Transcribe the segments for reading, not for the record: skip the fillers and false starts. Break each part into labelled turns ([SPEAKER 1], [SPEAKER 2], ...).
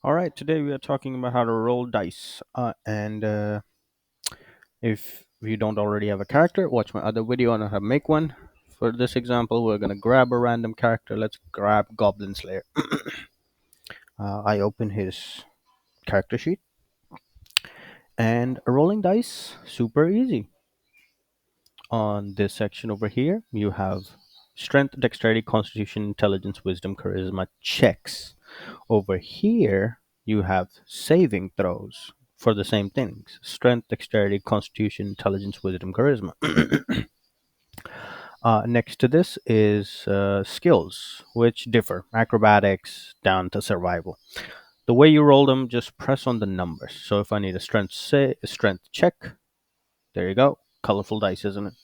[SPEAKER 1] All right, today we are talking about how to roll dice. And if you don't already have a character, watch my other video on how to make one. For this example, we're going to grab a random character. Let's grab Goblin Slayer. I open his character sheet and rolling dice, super easy. On this section over here, you have strength, dexterity, constitution, intelligence, wisdom, charisma checks. Over here, you have saving throws for the same things: strength, dexterity, constitution, intelligence, wisdom, charisma. Next to this is skills, which differ acrobatics down to survival. The way you roll them, just press on the numbers. So if I need a strength check, there you go. Colorful dice, isn't it?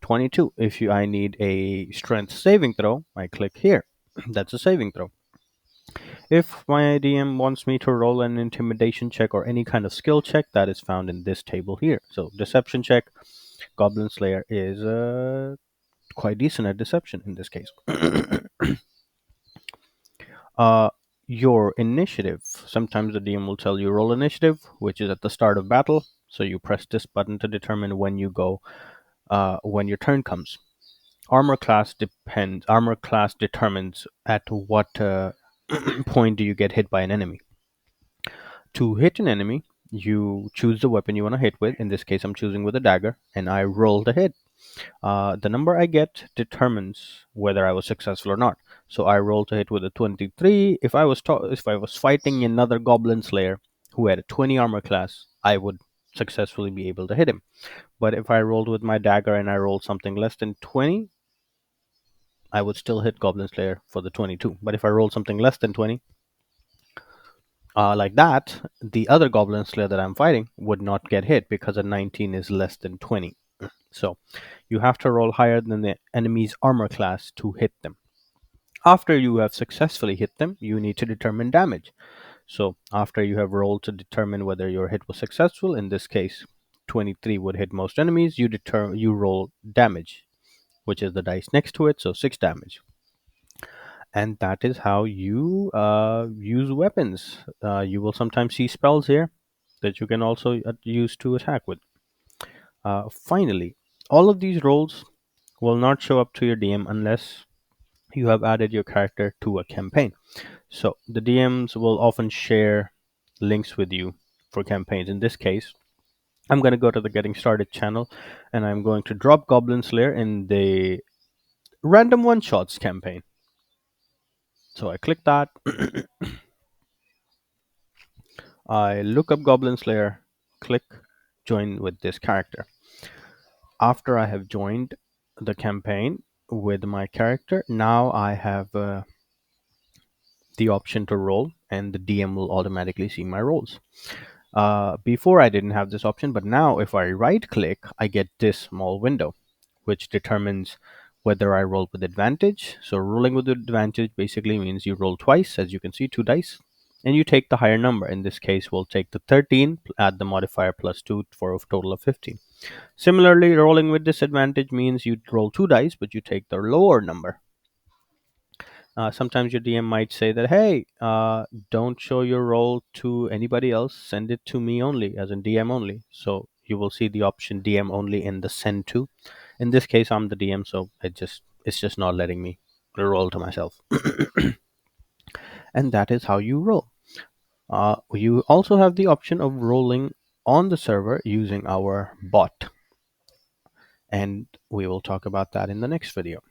[SPEAKER 1] 22. If I need a strength saving throw, I click here. That's a saving throw. If my DM wants me to roll an intimidation check or any kind of skill check, that is found in this table here. So deception check, Goblin Slayer is quite decent at deception in this case. uh, your initiative. Sometimes the DM will tell you roll initiative, which is at the start of battle. So you press this button to determine when you go, when your turn comes. Armor class determines at what point do you get hit by an enemy. To hit an enemy, you choose the weapon you want to hit with. In this case, I'm choosing with a dagger, and I roll the hit. The number I get determines whether I was successful or not. So I roll to hit with a 23. If I was fighting another Goblin Slayer who had a 20 armor class, I would successfully be able to hit him. But if I rolled with my dagger and I rolled something less than 20, I would still hit Goblin Slayer for the 22. But if I rolled something less than 20, like that, the other Goblin Slayer that I'm fighting would not get hit because a 19 is less than 20. So you have to roll higher than the enemy's armor class to hit them. After you have successfully hit them, you need to determine damage. So after you have rolled to determine whether your hit was successful, in this case 23 would hit most enemies, you roll damage, which is the dice next to it, so 6 damage. And that is how you use weapons. You will sometimes see spells here that you can also use to attack with. Finally, all of these rolls will not show up to your DM unless you have added your character to a campaign. So the DMs will often share links with you for campaigns. In this case, I'm going to go to the Getting Started channel and I'm going to drop Goblin Slayer in the Random One Shots campaign. So I click that. I look up Goblin Slayer, click join with this character. After I have joined the campaign with my character, now I have the option to roll, and the DM will automatically see my rolls. Before I didn't have this option, but now if I right click, I get this small window, which determines whether I roll with advantage. So rolling with advantage basically means you roll twice, as you can see, 2 dice, and you take the higher number. In this case, we'll take the 13, add the modifier plus 2 for a total of 15. Similarly, rolling with disadvantage means you roll 2 dice, but you take the lower number. Sometimes your DM might say that, hey, don't show your roll to anybody else. Send it to me only, as in DM only. So you will see the option DM only in the send to. In this case, I'm the DM, so it's just not letting me roll to myself. And that is how you roll. You also have the option of rolling on the server using our bot. And we will talk about that in the next video.